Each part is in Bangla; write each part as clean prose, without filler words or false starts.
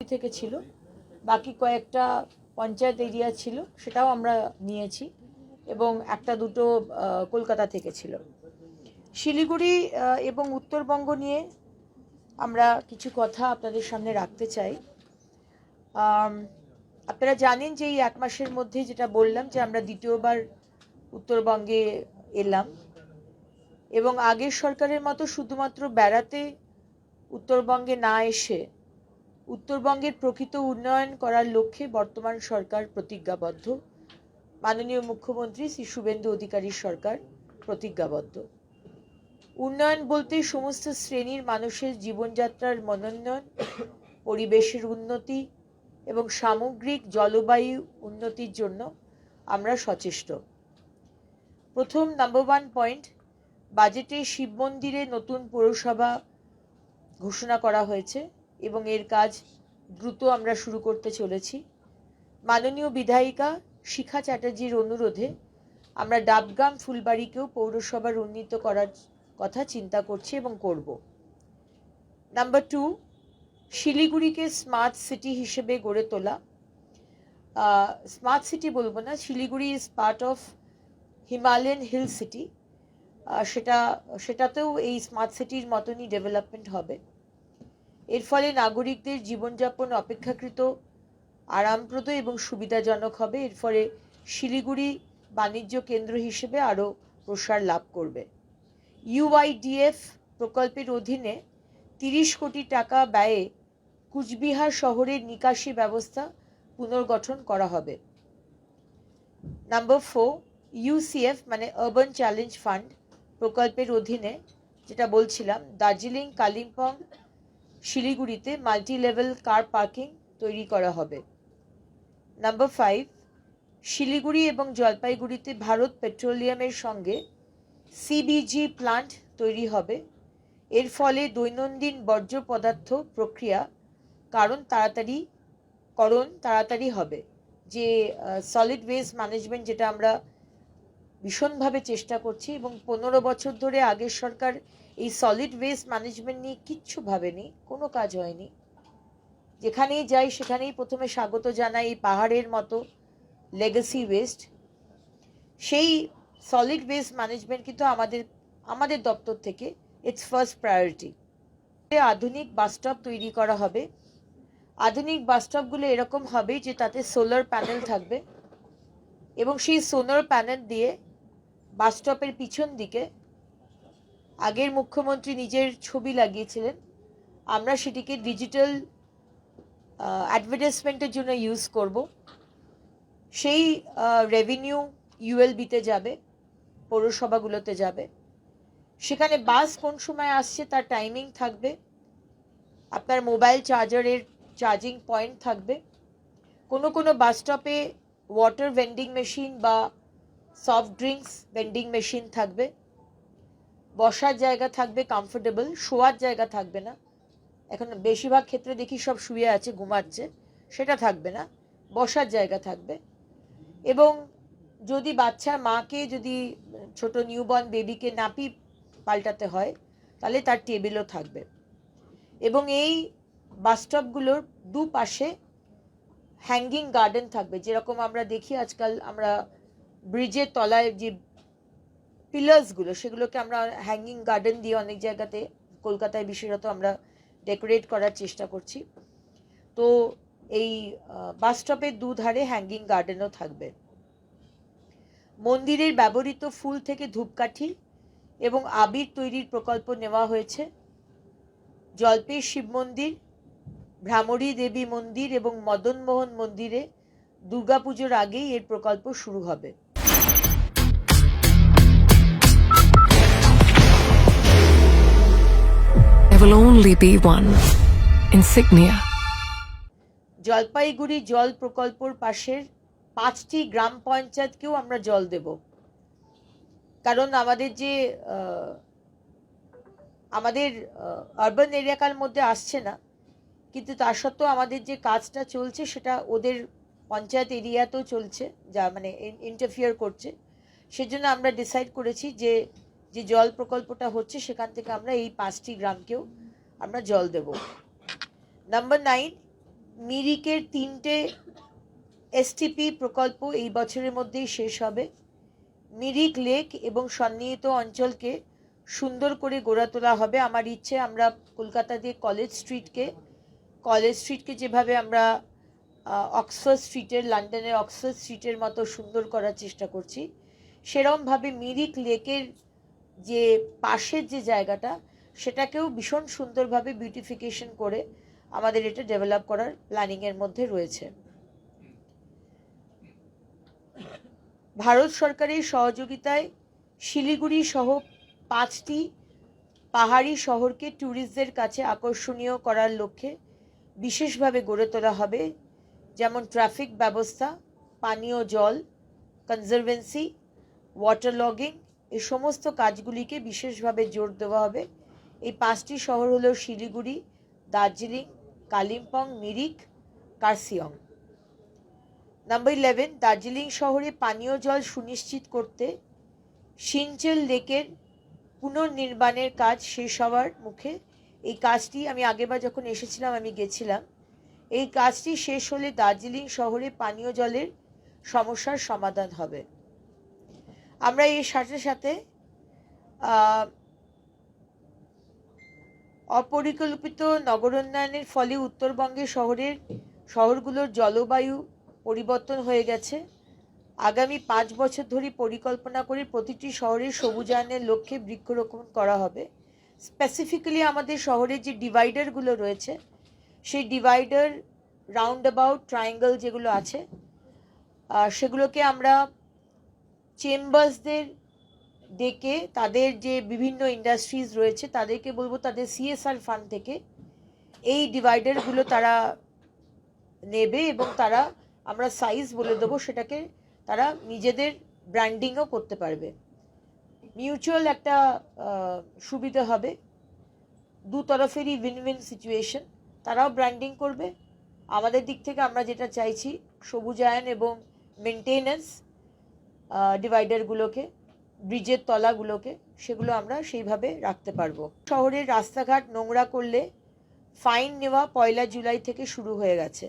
থেকে ছিল, বাকি কয়েকটা পঞ্চায়েত এরিয়া ছিল সেটাও আমরা নিয়েছি এবং একটা দুটো কলকাতা থেকে ছিল। শিলিগুড়ি এবং উত্তরবঙ্গ নিয়ে আমরা কিছু কথা আপনাদের সামনে রাখতে চাই। আপনারা জানেন যে এই এক মাসের মধ্যে যেটা বললাম যে আমরা দ্বিতীয়বার উত্তরবঙ্গে এলাম এবং আগের সরকারের মতো শুধুমাত্র বেড়াতে উত্তরবঙ্গে না এসে উত্তরবঙ্গের প্রকৃত উন্নয়ন করার লক্ষ্যে বর্তমান সরকার প্রতিজ্ঞাবদ্ধ। মাননীয় মুখ্যমন্ত্রী শ্রী শুভেন্দু অধিকারীর সরকার প্রতিজ্ঞাবদ্ধ। উন্নয়ন বলতে সমস্ত শ্রেণীর মানুষের জীবনযাত্রার মনোন্নয়ন, পরিবেশের উন্নতি এবং সামগ্রিক জলবায়ু উন্নতির জন্য আমরা সচেষ্ট। প্রথম নাম্বার 1 পয়েন্ট, বাজেটে শিব মন্দিরে নতুন পৌরসভা ঘোষণা করা হয়েছে এবং এর কাজ দ্রুত আমরা শুরু করতে চলেছি। মাননীয় বিধায়িকা শিখা চ্যাটার্জির অনুরোধে আমরা ডাবগ্রাম ফুলবাড়িকেও পৌরসভার উন্নীত করার কথা চিন্তা করছি এবং করব। নাম্বার 2, শিলিগুড়িকে স্মার্ট সিটি হিসেবে গড়ে তোলা। স্মার্ট সিটি বলবো না, Siliguri is part of Himalayan hill city. সেটাতেও এই স্মার্ট সিটির মতনই ডেভেলপমেন্ট হবে। এর ফলে নাগরিকদের জীবনযাপন অপেক্ষাকৃত আরামপ্রদ এবং সুবিধাজনক হবে। এর ফলে শিলিগুড়ি বাণিজ্য কেন্দ্র হিসেবে আরও প্রসার লাভ করবে। ইউআইডিএফ প্রকল্পের অধীনে 30 কোটি টাকা ব্যয়ে কুচবিহার শহরের নিকাশি ব্যবস্থা পুনর্গঠন করা হবে। নাম্বার 4, ইউসিএফ মানে আরবান চ্যালেঞ্জ ফান্ড প্রকল্পের অধীনে যেটা বলছিলাম, দার্জিলিং, কালিম্পং, শিলিগুড়িতে মাল্টি লেভেল কার পার্কিং তৈরি করা হবে। নাম্বার 5, শিলিগুড়ি এবং জলপাইগুড়িতে ভারত পেট্রোলিয়ামের সঙ্গে সিবিজি প্লান্ট তৈরি হবে। এর ফলে দৈনন্দিন বর্জ্য পদার্থ প্রক্রিয়া তাড়াতাড়ি হবে। যে সলিড ওয়েস্ট ম্যানেজমেন্ট যেটা আমরা ভীষণভাবে চেষ্টা করছি এবং 15 বছর ধরে আগের সরকার এই সলিড ওয়েস্ট ম্যানেজমেন্ট নিয়ে কিচ্ছু ভাবেনি, কোনো কাজ হয়নি। যেখানেই যাই সেখানেই প্রথমে স্বাগত জানাই এই পাহাড়ের মতো লেগাসি ওয়েস্ট। সেই সলিড ওয়েস্ট ম্যানেজমেন্ট কিন্তু আমাদের দপ্তর থেকে ইটস ফার্স্ট প্রায়োরিটি। আধুনিক বাসস্টপ তৈরি করা হবে। আধুনিক বাসস্টপগুলো এরকম হবে যে তাতে সোলার প্যানেল থাকবে এবং সেই সোলার প্যানেল দিয়ে বাসস্টপের পিছন দিকে আগের মুখ্যমন্ত্রী নিজের ছবি লাগিয়েছিলেন, আমরা সেটিকে ডিজিটাল অ্যাডভার্টাইজমেন্টের জন্য ইউজ করব। সেই রেভিনিউ ইউএলবিতে যাবে, পৌরসভাগুলোতে যাবে। সেখানে বাস কোন সময় আসছে তার টাইমিং থাকবে, আপনার মোবাইল চার্জারের চার্জিং পয়েন্ট থাকবে। কোনো বাস স্টপে ওয়াটার ভেন্ডিং মেশিন বা সফট ড্রিঙ্কস ভেন্ডিং মেশিন থাকবে। বসার জায়গা থাকবে কমফোর্টেবল, শোয়ার জায়গা থাকবে না। এখন বেশিরভাগ ক্ষেত্রে দেখি সব শুয়ে আছে, ঘুমাচ্ছে, সেটা থাকবে না, বসার জায়গা থাকবে। এবং যদি বাচ্চার মাকে যদি ছোট নিউবর্ন বেবিকে নাপি পাল্টাতে হয় তাহলে তার টেবিলও থাকবে। এবং এই বাসস্টপগুলোর দুপাশে হ্যাঙ্গিং গার্ডেন থাকবে, যেরকম আমরা দেখি আজকাল আমরা ব্রিজের তলায় যে পিলার্সগুলো সেগুলোকে আমরা হ্যাঙ্গিং গার্ডেন দিয়ে অনেক জায়গাতে কলকাতায় বিশেষত আমরা ডেকোরেট করার চেষ্টা করছি। তো এই বাসস্টপের দুধারে হ্যাঙ্গিং গার্ডেনও থাকবে। মন্দিরের ব্যবহৃত ফুল থেকে ধূপকাঠি এবং আবির তৈরির প্রকল্প নেওয়া হয়েছে। জলপেশ শিব মন্দির, ভ্রামরী দেবী মন্দির এবং মদনমোহন মন্দিরে দুর্গাপুজোর আগেই এর প্রকল্প শুরু হবে। There will only be one insignia. Jalpaiguri জল প্রকল্পর পাশের 5টি গ্রাম পঞ্চায়েতকেও আমরা জল দেব। কারণ আমাদের যে আমাদের আরবান এরিয়াকার মধ্যে আসছে না, কিন্তু তা সত্ত্বেও আমাদের যে কাজটা চলছে সেটা ওদের পঞ্চায়েত এরিয়াতেও চলছে, যা মানে ইন্টারফিয়ার করছে। সেজন্য আমরা ডিসাইড করেছি যে যে জল প্রকল্পটা হচ্ছে সেখান থেকে আমরা এই 5টি গ্রামকেও আমরা জল দেব। নাম্বার 9, মিরিকের 3টে এসটিপি প্রকল্প এই বছরের মধ্যেই শেষ হবে। মিরিক লেক এবং সন্নিহিত অঞ্চলকে সুন্দর করে গড়ে তোলা হবে। আমার ইচ্ছে আমরা কলকাতা দিয়ে কলেজ স্ট্রিটকে যেভাবে আমরা অক্সফোর্ড স্ট্রিটের, লন্ডনের অক্সফোর্ড স্ট্রিটের মতো সুন্দর করার চেষ্টা করছি, সেরকমভাবে মিরিক লেকের যে পাশের যে জায়গাটা, সেটাকেও ভীষণ সুন্দরভাবে বিউটিফিকেশন করে আমাদের এটা ডেভেলপ করার প্ল্যানিংয়ের মধ্যে রয়েছে। ভারত সরকারের সহযোগিতায় শিলিগুড়ি সহ 5টি পাহাড়ি শহরকে ট্যুরিস্টদের কাছে আকর্ষণীয় করার লক্ষ্যে বিশেষভাবে গড়ে তোলা হবে, যেমন ট্রাফিক ব্যবস্থা, পানীয় জল, কনজারভেন্সি, ওয়াটার লগিং, এই সমস্ত কাজগুলিকে বিশেষভাবে জোর দেওয়া হবে। এই 5টি শহর হলো শিলিগুড়ি, দার্জিলিং, কালিম্পং, মিরিক, কার্সিয়ং। নাম্বার 11, দার্জিলিং শহরে পানীয় জল সুনিশ্চিত করতে সিনচেল লেকের পুনর্নির্মাণের কাজ শেষ হওয়ার মুখে। এই কাজটি আমি আগেরবার যখন এসেছিলাম আমি গেছিলাম। এই কাজটি শেষ হলে দার্জিলিং শহরে পানীয় জলের সমস্যার সমাধান হবে। আমরা এর সাথে সাথে অপরিকল্পিত নগরোন্নয়নের ফলে উত্তরবঙ্গের শহরগুলোর জলবায়ু পরিবর্তন হয়ে গেছে। আগামী 5 বছর ধরে পরিকল্পনা করে প্রতিটি শহরের সবুজায়নের লক্ষ্যে বৃক্ষরোপণ করা হবে। স্পেসিফিক্যালি আমাদের শহরের যে ডিভাইডারগুলো রয়েছে, সেই ডিভাইডার, রাউন্ড অ্যাবাউট, ট্রায়াঙ্গল যেগুলো আছে, সেগুলোকে আমরা চেম্বার্সদের ডেকে তাদের যে বিভিন্ন ইন্ডাস্ট্রিজ রয়েছে তাদেরকে বলবো তাদের সিএসআর ফান্ড থেকে এই ডিভাইডারগুলো তারা নেবে এবং তারা আমরা সাইজ বলে দেবো, সেটাকে তারা নিজেদের ব্র্যান্ডিংও করতে পারবে। মিউচুয়াল একটা সুবিধা হবে, দু তরফেরই উইন উইন সিচুয়েশন। তারাও ব্র্যান্ডিং করবে, আমাদের দিক থেকে আমরা যেটা চাইছি সবুজায়ন এবং মেনটেনেন্স, ডিভাইডারগুলোকে, ব্রিজের তলাগুলোকে, সেগুলো আমরা সেইভাবে রাখতে পারবো। শহরের রাস্তাঘাট নোংরা করলে ফাইন নেওয়া 1 জুলাই থেকে শুরু হয়ে গেছে।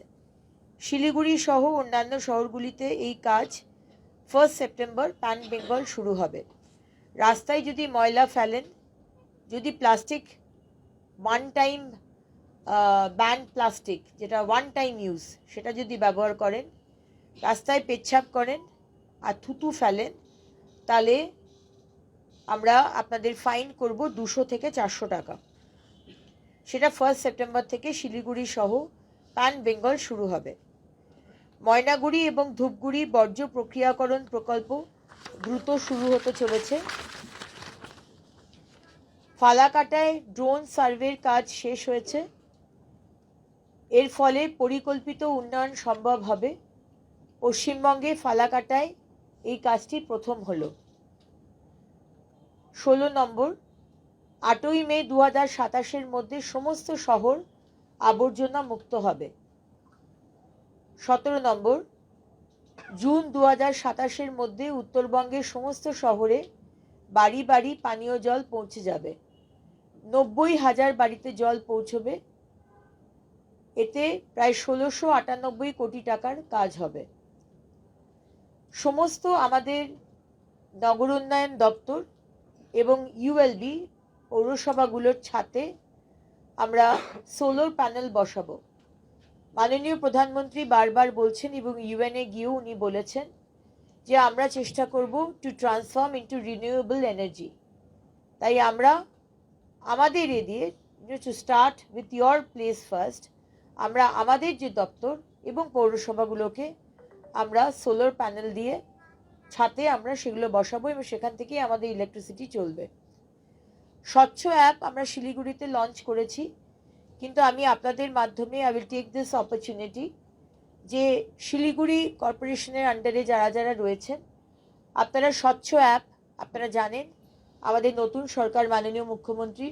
শিলিগুড়ি সহ অন্যান্য শহরগুলিতে এই কাজ 1 সেপ্টেম্বর প্যান বেঙ্গল শুরু হবে। রাস্তায় যদি ময়লা ফেলেন, যদি plastic one time ban plastic, যেটা ওয়ান টাইম ইউজ, সেটা যদি ব্যবহার করেন, রাস্তায় পেচ্ছাপ করেন আর থুতু ফেলেন, তাহলে আমরা আপনাদের ফাইন করব 200 থেকে 400 টাকা। সেটা 1 সেপ্টেম্বর থেকে শিলিগুড়ি সহ প্যান বেঙ্গল শুরু হবে। ময়নাগুড়ি এবং ধূপগুড়ি বর্জ্য প্রক্রিয়াকরণ প্রকল্প দ্রুত শুরু হতে চলেছে। ফালাকাটায় ড্রোন সার্ভের কাজ শেষ হয়েছে। এর ফলে পরিকল্পিত উন্নয়ন সম্ভব হবে। পশ্চিমবঙ্গে ফালাকাটায় এই কাজটি প্রথম হলো। 16 নম্বর, 8ই মে 2027-এর মধ্যে সমস্ত শহর আবর্জনা মুক্ত হবে। 17 নম্বর, জুন 2027-এর মধ্যে উত্তরবঙ্গের সমস্ত শহরে বাড়ি বাড়ি পানীয় জল পৌঁছে যাবে। 90,000 বাড়িতে জল পৌঁছবে। এতে প্রায় 1698 কোটি টাকার কাজ হবে। সমস্ত আমাদের নগর উন্নয়ন দপ্তর এবং ইউএলবি পৌরসভাগুলোর ছাদে আমরা সোলার প্যানেল বসাবো। মাননীয় প্রধানমন্ত্রী বারবার বলছেন এবং ইউএনএ গিয়েও উনি বলেছেন যে আমরা চেষ্টা করব to transform into renewable energy. তাই আমরা আমাদের দিয়ে to start with your place first, আমরা আমাদের যে দপ্তর এবং পৌরসভাগুলোকে আমরা সোলার প্যানেল দিয়ে ছাদে আমরা সেগুলো বসাবো এবং সেখান থেকেই আমাদের ইলেকট্রিসিটি চলবে। স্বচ্ছ অ্যাপ আমরা শিলিগুড়িতে লঞ্চ করেছি, কিন্তু আমি আপনাদের মাধ্যমে I will take this opportunity যে শিলিগুড়ি কর্পোরেশনের আন্ডারে যারা যারা রয়েছেন, আপনারা স্বচ্ছ অ্যাপ, আপনারা জানেন আমাদের নতুন সরকার মাননীয় মুখ্যমন্ত্রী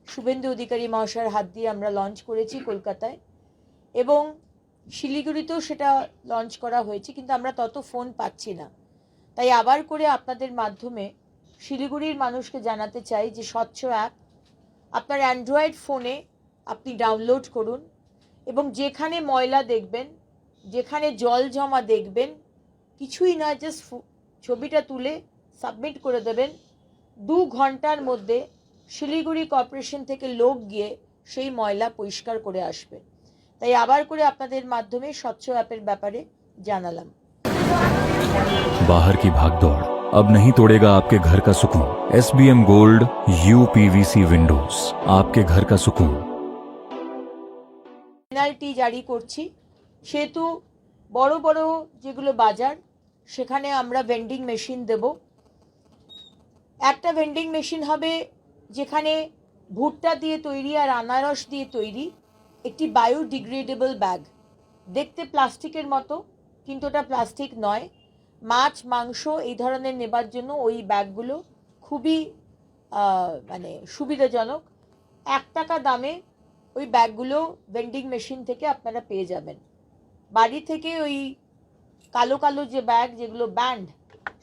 শুভেন্দু অধিকারী মহাশয়ের হাত দিয়ে আমরা লঞ্চ করেছি কলকাতায়, এবং শিলিগুড়িতেও সেটা লঞ্চ করা হয়েছে, কিন্তু আমরা তত ফোন পাচ্ছি না। তাই আবার করে আপনাদের মাধ্যমে শিলিগুড়ির মানুষকে জানাতে চাই যে স্বচ্ছ অ্যাপ আপনার অ্যান্ড্রয়েড ফোনে আপনি ডাউনলোড করুন এবং যেখানে ময়লা দেখবেন, যেখানে জল জমা দেখবেন, কিছুই না, জাস্ট ছবিটা তুলে সাবমিট করে দেবেন। 2 ঘন্টার মধ্যে শিলিগুড়ি কর্পোরেশন থেকে লোক গিয়ে সেই ময়লা পরিষ্কার করে আসবে। তাই আবার করে আপনাদের মাধ্যমে স্বচ্ছ অ্যাপের ব্যাপারে জানালাম। बाहर की भागदौड़ अब नहीं तोड़ेगा आपके घर का सुकून। SBM गोल्ड UPVC विंडोज, आपके घर का सुकून। পেনাল্টি জারি করছি, সেহেতু বড় বড় যেগুলো বাজার সেখানে আমরা ভেন্ডিং মেশিন দেব। একটা ভেন্ডিং মেশিন হবে যেখানে ভুট্টা দিয়ে তৈরি আর আনারস দিয়ে তৈরি একটি বায়োডিগ্রেডেবল ব্যাগ, দেখতে প্লাস্টিকের মতো কিন্তু ওটা প্লাস্টিক নয়। মাছ মাংস এই ধরনের নেবার জন্য ওই ব্যাগগুলো খুবই মানে সুবিধাজনক। 1 টাকা দামে ওই ব্যাগগুলো ভেন্ডিং মেশিন থেকে আপনারা পেয়ে যাবেন। বাড়ি থেকে ওই কালো কালো যে ব্যাগ, যেগুলো ব্যান্ড,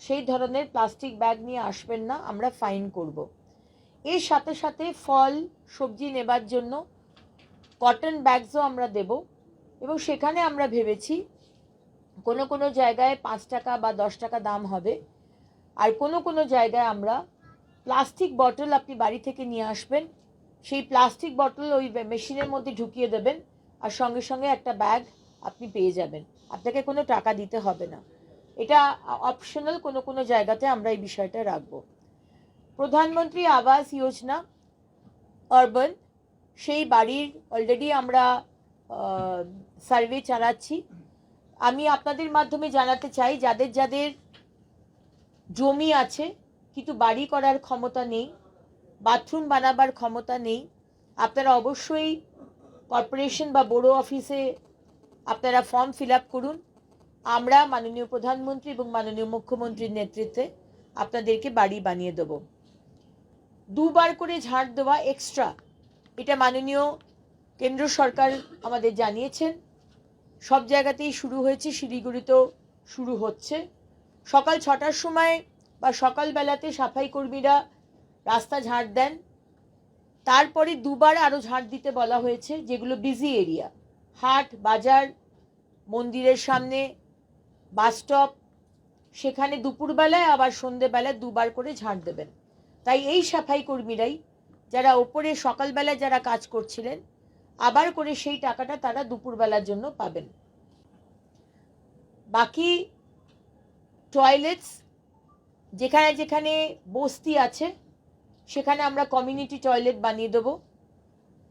সেই ধরনের প্লাস্টিক ব্যাগ নিয়ে আসবেন না, আমরা ফাইন করব। এর সাথে সাথে ফল সবজি নেবার জন্য কটন ব্যাগসও আমরা দেব। এবং সেখানে আমরা ভেবেছি কোনো কোনো জায়গায় 5 টাকা বা 10 টাকা দাম হবে, আর কোনো কোনো জায়গায় আমরা প্লাস্টিক বটল আপনি বাড়ি থেকে নিয়ে আসবেন, সেই প্লাস্টিক বটল ওই মেশিনের মধ্যে ঢুকিয়ে দেবেন, আর সঙ্গে সঙ্গে একটা ব্যাগ আপনি পেয়ে যাবেন, আপনাকে কোনো টাকা দিতে হবে না। এটা অপশনাল, কোনো কোনো জায়গাতে আমরা এই বিষয়টা রাখব। প্রধানমন্ত্রী আবাস যোজনা আরবান, সেই বাড়ির অলরেডি আমরা সার্ভে চালাচ্ছি। আমি আপনাদের মাধ্যমে জানাতে চাই, যাদের যাদের জমি আছে কিন্তু বাড়ি করার ক্ষমতা নেই, বাথরুম বানাবার ক্ষমতা নেই, আপনারা অবশ্যই কর্পোরেশন বা বড়ো অফিসে আপনারা ফর্ম ফিল আপ করুন। আমরা মাননীয় প্রধানমন্ত্রী এবং মাননীয় মুখ্যমন্ত্রীর নেতৃত্বে আপনাদেরকে বাড়ি বানিয়ে দেব। 2 বার করে ঝাড় দেওয়া এক্সট্রা, এটা মাননীয় কেন্দ্র সরকার আমাদের জানিয়েছেন। সব জায়গাতেই শুরু হয়েছে, শিলিগুড়িতেও শুরু হচ্ছে। সকাল 6টার সময় বা সকালবেলাতে সাফাই কর্মীরা রাস্তা ঝাড় দেন, তারপরে 2 বার আরও ঝাড় দিতে বলা হয়েছে, যেগুলো বিজি এরিয়া, হাট বাজার, মন্দিরের সামনে, বাস স্টপ, সেখানে দুপুরবেলায় আবার সন্ধেবেলায় 2 বার করে ঝাড় দেবেন। তাই এই সাফাই কর্মীরাই যারা ওপরে সকালবেলায় যারা কাজ করছিলেন, আবার করে সেই টাকাটা তারা দুপুরবেলার জন্য পাবেন। বাকি টয়লেটস যেখানে যেখানে বস্তি আছে সেখানে আমরা কমিউনিটি টয়লেট বানিয়ে দেবো,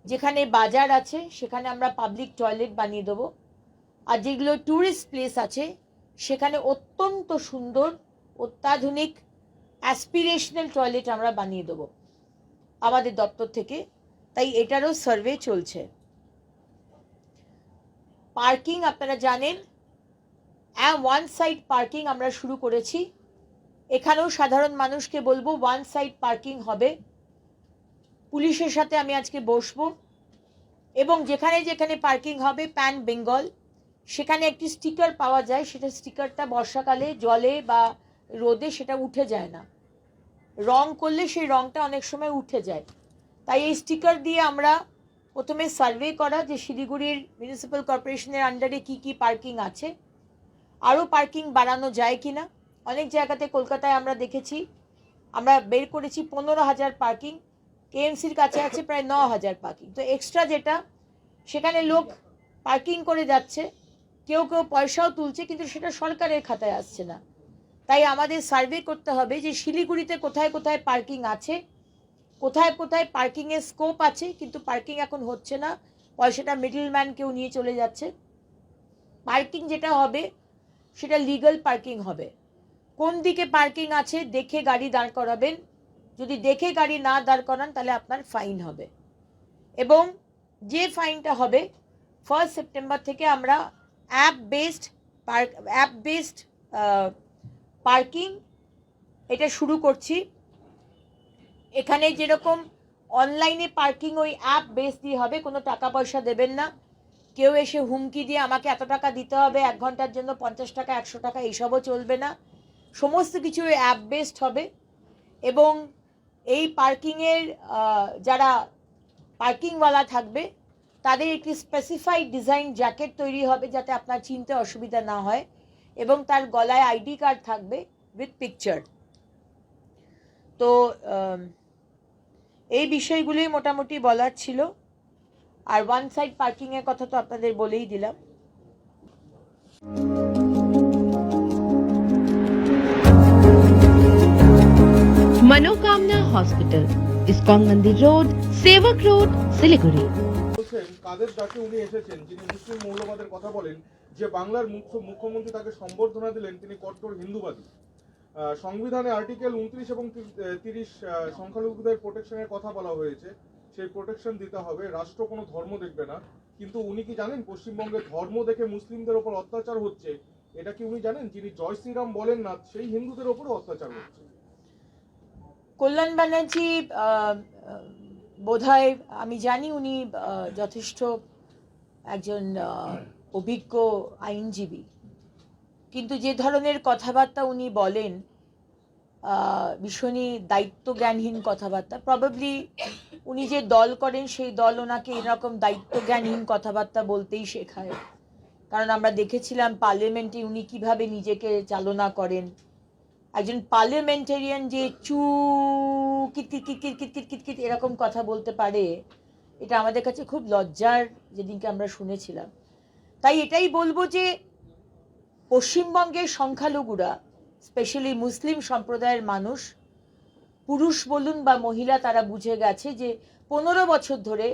যেখানে বাজার আছে সেখানে আমরা পাবলিক টয়লেট বানিয়ে দেবো, আর যেগুলো ট্যুরিস্ট প্লেস আছে সেখানে অত্যন্ত সুন্দর অত্যাধুনিক অ্যাসপিরেশনাল টয়লেট আমরা বানিয়ে দেবো আমাদের দপ্তর থেকে। তাই এটারও সার্ভে চলছে। পার্কিং আপনারা জানেন, ওয়ান সাইড পার্কিং আমরা শুরু করেছি। এখানেও সাধারণ মানুষকে বলবো ওয়ান সাইড পার্কিং হবে। পুলিশের সাথে আমি আজকে বসবো, এবং যেখানে যেখানে পার্কিং হবে প্যান বেঙ্গল, সেখানে একটি স্টিকার পাওয়া যায়, সেটা স্টিকারটা বর্ষাকালে জলে বা রোদে সেটা উঠে যায় না, রং করলে সেই রংটা অনেক সময় উঠে যায়। তাই এই স্টিকার দিয়ে আমরা প্রথমে সার্ভে করা যে শিলিগুড়ির মিউনিসিপ্যাল কর্পোরেশনের আন্ডারে কি কি পার্কিং আছে, আরও পার্কিং বাড়ানো যায় কি না। অনেক জায়গাতে কলকাতায় আমরা দেখেছি, আমরা বের করেছি 15,000 পার্কিং, কেএমসির কাছে আছে প্রায় 9,000 পার্কিং। তো এক্সট্রা যেটা, সেখানে লোক পার্কিং করে যাচ্ছে, কেউ কেউ পয়সাও তুলছে, কিন্তু সেটা সরকারের খাতায় আসছে না। তাই আমাদের সার্ভে করতে হবে যে শিলিগুড়িতে কোথায় কোথায় পার্কিং আছে, কোথায় কোথায় পার্কিংয়ের স্কোপ আছে কিন্তু পার্কিং এখন হচ্ছে না, পয়সাটা মিডলম্যান কেউ নিয়ে চলে যাচ্ছে। পার্কিং যেটা হবে সেটা লিগ্যাল পার্কিং হবে। কোন দিকে পার্কিং আছে দেখে গাড়ি দাঁড় করাবেন, যদি দেখে গাড়ি না দাঁড় করান তাহলে আপনার ফাইন হবে। এবং যে ফাইনটা হবে 1 সেপ্টেম্বর থেকে আমরা অ্যাপ বেসড পার্কিং এটা শুরু করছি। এখানে যেরকম অনলাইনে পার্কিং ওই অ্যাপ বেস দিয়ে হবে, কোনো টাকা পয়সা দেবেন না, কেউ এসে হুমকি দিয়ে আমাকে এত টাকা দিতে হবে 1 ঘন্টার জন্য 50 টাকা 100 টাকা এইসবও চলবে না, সমস্ত কিছু অ্যাপ বেসড হবে। এবং এই পার্কিংয়ের যারা পার্কিংওয়ালা থাকবে তাদের একটি স্পেসিফাইড ডিজাইন জ্যাকেট তৈরি হবে যাতে আপনার চিনতে অসুবিধা না হয়, এবং তার গলায় আইডি কার্ড থাকবে উইথ পিকচার। তো এই বিষয়গুলোই মোটামুটি বলার ছিল। আর ওয়ান সাইড পার্কিংয়ের কথা তো আপনাদের বলেই দিলাম। मनोकामना हॉस्पिटल, इस्कॉन मंदिर रोड, सेवक रोड, सिलीगुड़ी। বলছেন কাদের ডাকে উনি এসেছেন, যিনি মুসলিম মৌলবাদের কথা বলেন, যে বাংলার মুখ্যমন্ত্রী তাকে সম্বর্ধনা দিলেন, তিনি কট্টর হিন্দুবাদী। সংবিধানে আর্টিকেল 29 এবং 30 সংখ্যালঘুদের প্রোটেকশনের কথা বলা হয়েছে, সেই প্রোটেকশন দিতে হবে, রাষ্ট্র কোনো ধর্ম দেখবে না। কিন্তু উনি কি জানেন পশ্চিমবঙ্গে ধর্ম দেখে মুসলিমদের ওপর অত্যাচার হচ্ছে? এটা কি উনি জানেন? যিনি জয় শ্রীরাম বলেন না, সেই হিন্দুদের ওপরও অত্যাচার হচ্ছে। কল্যাণ ব্যানার্জি বোধহয়, আমি জানি উনি যথেষ্ট একজন অভিজ্ঞ আইনজীবী, কিন্তু যে ধরনের কথাবার্তা উনি বলেন ভীষণই দায়িত্বজ্ঞানহীন কথাবার্তা। প্রবাবলি উনি যে দল করেন সেই দল ওনাকে এরকম দায়িত্বজ্ঞানহীন কথাবার্তা বলতেই শেখায়। কারণ আমরা দেখেছিলাম পার্লামেন্টে উনি কিভাবে নিজেকে চালনা করেন। একজন পার্লামেন্টেরিয়ান যে চু কিটকিট কিটকিট কিটকিট কিটকিট এরকম কথা বলতে পারে, এটা আমাদের কাছে খুব লজ্জার যেদিনকে আমরা শুনেছিলাম। তাই এটাই বলবো যে পশ্চিমবঙ্গের সংখ্যালঘুরা, স্পেশালি মুসলিম সম্প্রদায়ের মানুষ, পুরুষ বলুন বা মহিলা, তারা বুঝে গেছে যে 15 বছর ধরে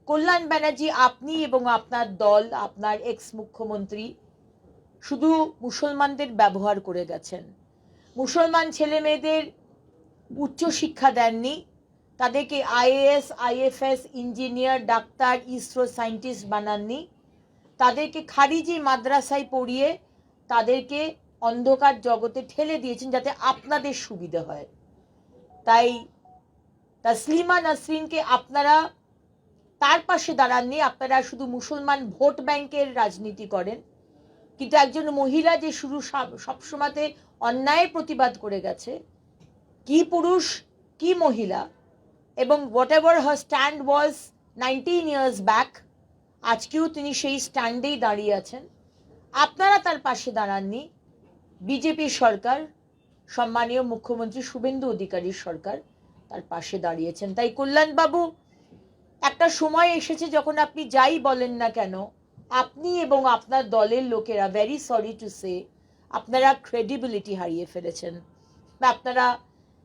কল্যাণ ব্যানার্জি, আপনি এবং আপনার দল, আপনার এক্স মুখ্যমন্ত্রী শুধু মুসলমানদের ব্যবহার করে গেছেন। মুসলমান ছেলে মেয়েদের উচ্চশিক্ষা দেননি, তাদেরকে আইএএস, আইএফএস, ইঞ্জিনিয়ার, ডাক্তার, ইসরো সায়েন্টিস্ট বানাননি, তাদেরকে খারিজি মাদ্রাসায় পড়িয়ে তাদেরকে অন্ধকার জগতে ঠেলে দিয়েছেন যাতে আপনাদের সুবিধা হয়। তাই তাসলিমা নাসরিনকে আপনারা তার পাশে দাঁড়াননি, আপনারা শুধু মুসলমান ভোট ব্যাংকের রাজনীতি করেন। কিন্তু একজন মহিলা যে শুরু সবসময়তে অন্যায়ের প্রতিবাদ করে গেছে, কি পুরুষ কি মহিলা, এবং what ever her stand was 19 years back, আজকেও তিনি সেই স্ট্যান্ডেই দাঁড়িয়ে আছেন। আপনারা তার পাশে দাঁড়াননি। বিজেপি সরকার, সম্মানীয় মুখ্যমন্ত্রী শুভেন্দু অধিকারীর সরকার তার পাশে দাঁড়িয়েছেন। তাই কল্যাণবাবু, একটা সময় এসেছে যখন আপনি যাই বলেন না কেন, আপনি এবং আপনার দলের লোকেরা, ভেরি সরি টু সে, আপনারা ক্রেডিবিলিটি হারিয়ে ফেলেছেন। আপনারা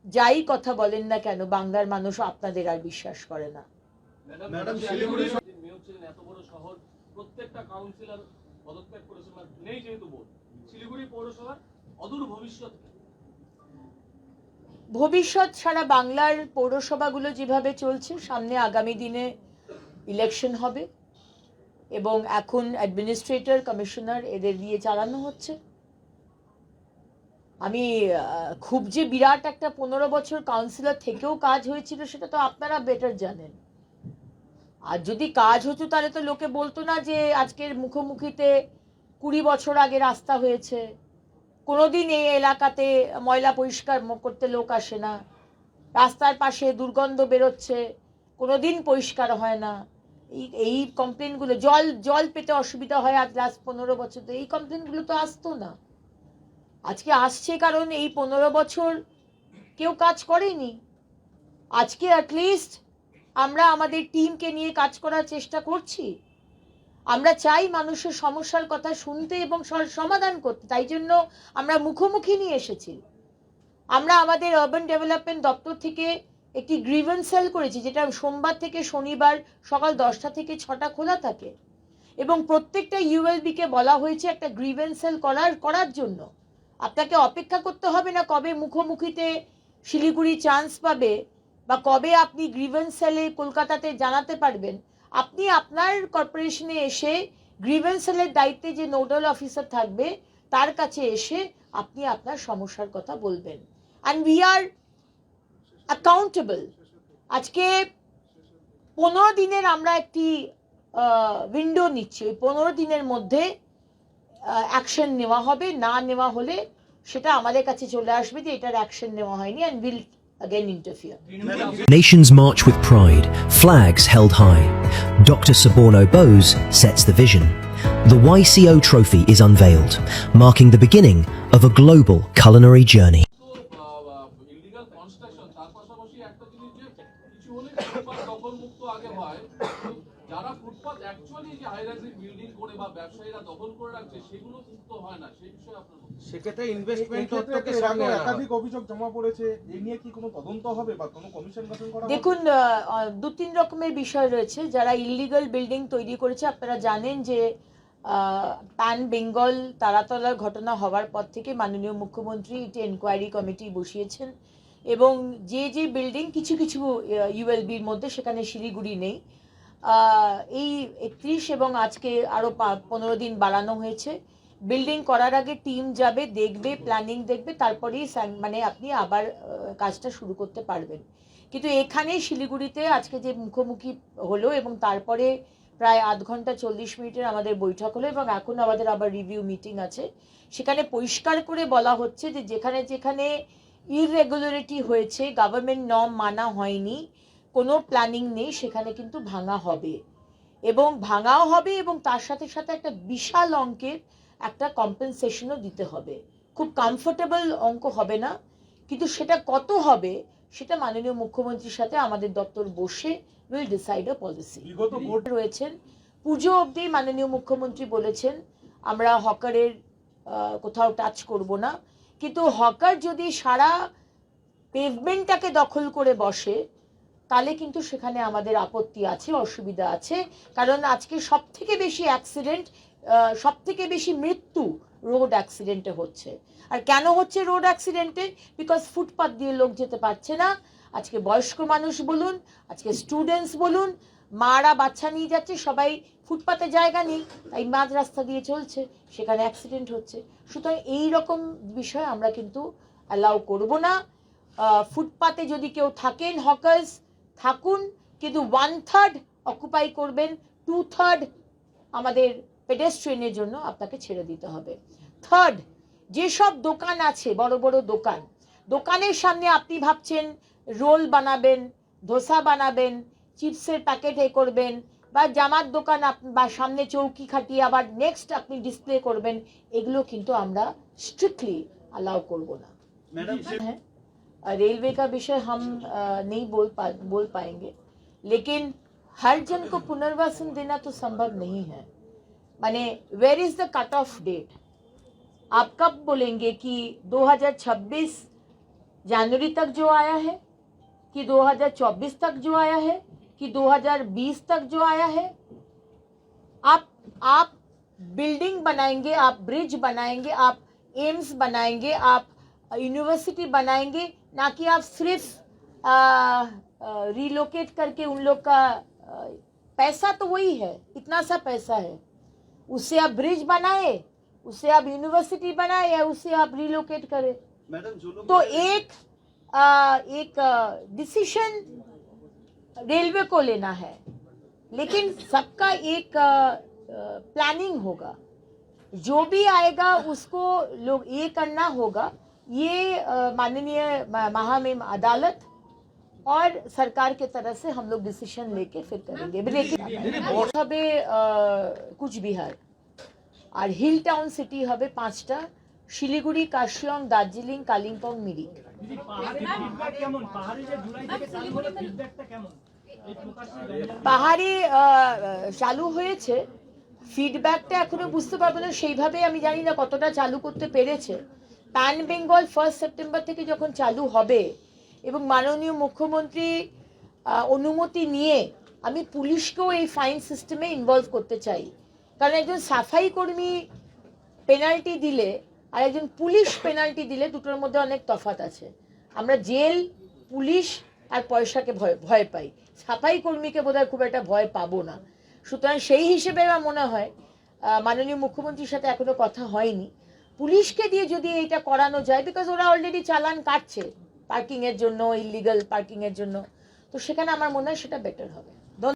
যাই কথা বলেন না কেন, বাংলার মানুষ আপনাদের আর বিশ্বাস করে না। ম্যাডাম, শিলিগুড়ি মেয়র ছিলেন, এত বড় শহর, প্রত্যেকটা কাউন্সিলর পদত্যাগ করেছেন, নেই যেহেতু ভোট, শিলিগুড়ি পৌরসভার অদূর ভবিষ্যৎ, ভবিষ্যৎ সারা বাংলার পৌরসভাগুলো যেভাবে চলছে, সামনে আগামী দিনে ইলেকশন হবে এবং এখন অ্যাডমিনিস্ট্রেটর, কমিশনার এদের দিয়ে চালানো হচ্ছে। আমি খুব যে বিরাট একটা 15 বছর কাউন্সিলর থেকেও কাজ হয়েছিল সেটা তো আপনারা বেটার জানেন। আর যদি কাজ হতো তাহলে তো লোকে বলতো না যে আজকের মুখোমুখিতে 20 বছর আগে রাস্তা হয়েছে, কোনোদিন এই এলাকাতে ময়লা পরিষ্কার করতে লোক আসে না, রাস্তার পাশে দুর্গন্ধ বেরোচ্ছে, কোনোদিন পরিষ্কার হয় না, এই কমপ্লেনগুলো, জল পেতে অসুবিধা হয় আজ লাস্ট 15 বছর, তো এই কমপ্লেনগুলো তো আসতো না। আজকে আসছে কারণ এই 15 বছর কেউ কাজ করেনি। আজকে অ্যাটলিস্ট আমরা আমাদের টিমকে নিয়ে কাজ করার চেষ্টা করছি। আমরা চাই মানুষের সমস্যার কথা শুনতে এবং সমাধান করতে, তাই জন্য আমরা মুখোমুখি নিয়ে এসেছি। আমরা আমাদের আরবান ডেভেলপমেন্ট দপ্তর থেকে একটি গ্রিভেন্স সেল করেছি, যেটা সোমবার থেকে শনিবার সকাল 10টা থেকে 6টা খোলা থাকে, এবং প্রত্যেকটা ইউএলবিকে বলা হয়েছে একটা গ্রিভেন্স সেল করার জন্য। আপনাকে অপেক্ষা করতে হবে না কবে মুখোমুখিতে শিলিগুড়ি চান্স পাবে বা কবে আপনি গ্রিভেন্স সেলে কলকাতাতে জানাতে পারবেন। আপনি আপনার কর্পোরেশনে এসে গ্রিভেন্স সেলের দায়িত্বে যে নোডাল অফিসার থাকবে তার কাছে এসে আপনি আপনার সমস্যার কথা বলবেন। And we are accountable. আজকে 15 দিনের আমরা একটি উইন্ডো নিচ্ছি, ওই 15 দিনের মধ্যে অ্যাকশন নেওয়া হবে। না নেওয়া হলে সেটা আমাদের কাছে চলে আসবে যে এটার অ্যাকশন নেওয়া হয়নি, and will again interfere. Nations march with pride, flags held high. Dr. Suborno Bose sets the vision. The YCO trophy is unveiled, marking the beginning of a global culinary journey. Illegal construction তার পাশাপাশি একটা জিনিস যে কিছু হলে ফুটপাত দখল মুক্ত আগে হয়, যারা ফুটপাত অ্যাকচুয়ালি যে হাই রাইজিং বিল্ডিং করে বা ব্যবসায়ীরা দখল করে রাখছে সেগুলো মুক্ত হয় না, সেই বিষয়ে আপনার সেক্ষেত্রে ইনভেস্টমেন্ট এক্ষেত্রে তত্ত্বকে এর সামনে আগেও আনা হবে। একাধিক অভিযোগ জমা পড়েছে, এই নিয়ে কি কোনো তদন্ত হবে বা কোনো কমিশন গঠন করা হবে? দেখুন, দু তিন রকমের বিষয় রয়েছে। যারা ইলিগাল বিল্ডিং তৈরি করেছে, আপনারা জানেন যে প্যান বেঙ্গল তারাতলার ঘটনা হওয়ার পর থেকে মাননীয় মুখ্যমন্ত্রী একটি এনকোয়ারি কমিটি বসিয়েছেন এবং যে যে বিল্ডিং কিছু কিছু ইউএলবির মধ্যে, সেখানে শিলিগুড়ি নেই, এই 31 এবং আজকে আরও 15 দিন বাড়ানো হয়েছে। বিল্ডিং করার আগে টিম যাবে, দেখবে, প্ল্যানিং দেখবে, তারপরেই মানে আপনি আবার কাজটা শুরু করতে পারবেন। কিন্তু এখানে শিলিগুড়িতে আজকে যে মুখোমুখি হলো এবং তারপরে প্রায় আধ ঘন্টা 40 মিনিটের আমাদের বৈঠক হলো এবং এখন আমাদের আবার রিভিউ মিটিং আছে। সেখানে পরিষ্কার করে বলা হচ্ছে যে যেখানে যেখানে ইররেগুলারিটি হয়েছে, গভর্নমেন্ট নর্ম মানা হয়নি, কোনো প্ল্যানিং নেই, সেখানে কিন্তু ভাঙা হবে এবং ভাঙাও হবে এবং তার সাথে সাথে একটা বিশাল অঙ্কের একটা কম্পেনসেশনও দিতে হবে। খুব কমফোর্টেবল অঙ্ক হবে না, কিন্তু সেটা কত হবে সেটা মাননীয় মুখ্যমন্ত্রীর সাথে আমাদের দপ্তর বসে উইল ডিসাইড আ পলিসি। বিগত ভোট রয়েছেন পুজো অবধি মাননীয় মুখ্যমন্ত্রী বলেছেন আমরা হকারের কোথাও টাচ করব না, কিন্তু হকার যদি সারা পেভমেন্টটাকে দখল করে বসে তাহলে কিন্তু সেখানে আমাদের আপত্তি আছে, অসুবিধা আছে। কারণ আজকে সব থেকে বেশি অ্যাক্সিডেন্ট, সব থেকে বেশি মৃত্যু রোড অ্যাক্সিডেন্টে হচ্ছে। আর কেন হচ্ছে রোড অ্যাক্সিডেন্টে? বিকজ ফুটপাথ দিয়ে লোক যেতে পারছে না। আজকে বয়স্ক মানুষ বলুন, আজকে স্টুডেন্টস বলুন, মারা বাচ্চা নিয়ে যাচ্ছে, সবাই ফুটপাতে জায়গা নেই, তাই মাঝ রাস্তা দিয়ে চলছে, সেখানে অ্যাক্সিডেন্ট হচ্ছে। সুতরাং এই রকম বিষয় আমরা কিন্তু অ্যালাউ করব না। ফুটপাতে যদি কেউ থাকেন, হকার্স থাকুন, কিন্তু 1/3 অকুপাই করবেন, 2/3 আমাদের পেডেস্ট্রিয়ানের জন্য আপনাকে ছেড়ে দিতে হবে। থার্ড, যেসব দোকান আছে, বড় বড় দোকান, দোকানের সামনে আপনি ভাবছেন রোল বানাবেন, ধোসা বানাবেন, চিপসের প্যাকেট করবেন, বা জামার দোকান বা সামনে চৌকি খাটিয়ে আবার নেক্সট আপনি ডিসপ্লে করবেন, এগুলো কিন্তু আমরা স্ট্রিক্টলি अलाउ করব না। হ্যাঁ, रेलवे का विषय हम नहीं बोल पाएंगे, लेकिन हर जन को पुनर्वासन देना तो संभव नहीं है। माने where is the cut off date? आप कब बोलेंगे कि 2026 जनवरी तक जो आया है, कि 2024 तक जो आया है, कि 2020 तक जो आया है? आप बिल्डिंग बनाएंगे, आप ब्रिज बनाएंगे, आप एम्स बनाएंगे, आप यूनिवर्सिटी बनाएंगे, ना कि आप सिर्फ रिलोकेट करके उन लोग का पैसा तो वही है, इतना सा पैसा है, उससे आप ब्रिज बनाए, उससे आप यूनिवर्सिटी बनाए, या उससे आप रिलोकेट करें। तो एक डिसीजन रेलवे को लेना है, लेकिन सबका एक प्लानिंग होगा। जो भी आएगा उसको लोग ये करना होगा। ये माननीय महामहिम अदालत और सरकार के तरफ से हम लोग डिसीजन लेके फिर करेंगे। लेकिन হবে কুচবিহার, আর হিল টাউন সিটি হবে 5টা, শিলিগুড়ি, কার্শিয়ং, দার্জিলিং, কালিম্পং, মিরিক। পাহাড়ে চালু হয়েছে, ফিডব্যাকটা এখনো বুঝতে পারবো না, সেইভাবে আমি জানি না কতটা চালু করতে পেরেছে। প্যান বেঙ্গল 1 সেপ্টেম্বর থেকে যখন চালু হবে এবং মাননীয় মুখ্যমন্ত্রী অনুমতি নিয়ে আমি পুলিশকেও এই ফাইন সিস্টেমে ইনভলভ করতে চাই। কারণ একজন সাফাই কর্মী পেনাল্টি দিলে আর একজন পুলিশ পেনাল্টি দিলে দুটোর মধ্যে অনেক তফাৎ আছে। আমরা জেল, পুলিশ আর পয়সাকে ভয় পাই, সাফাই কর্মীকে বোধহয় খুব একটা ভয় পাবো না। সুতরাং সেই হিসেবে আমার মনে হয় মাননীয় মুখ্যমন্ত্রীর সাথে এখনো কথা হয়নি, পুলিশকে দিয়ে যদি এটা করানো যায়, বিকজ ওরা অলরেডি চালান কাটছে পার্কিংয়ের জন্য, ইলিগাল পার্কিংয়ের জন্য, তো সেখানে আমার মনে হয় সেটা বেটার হবে।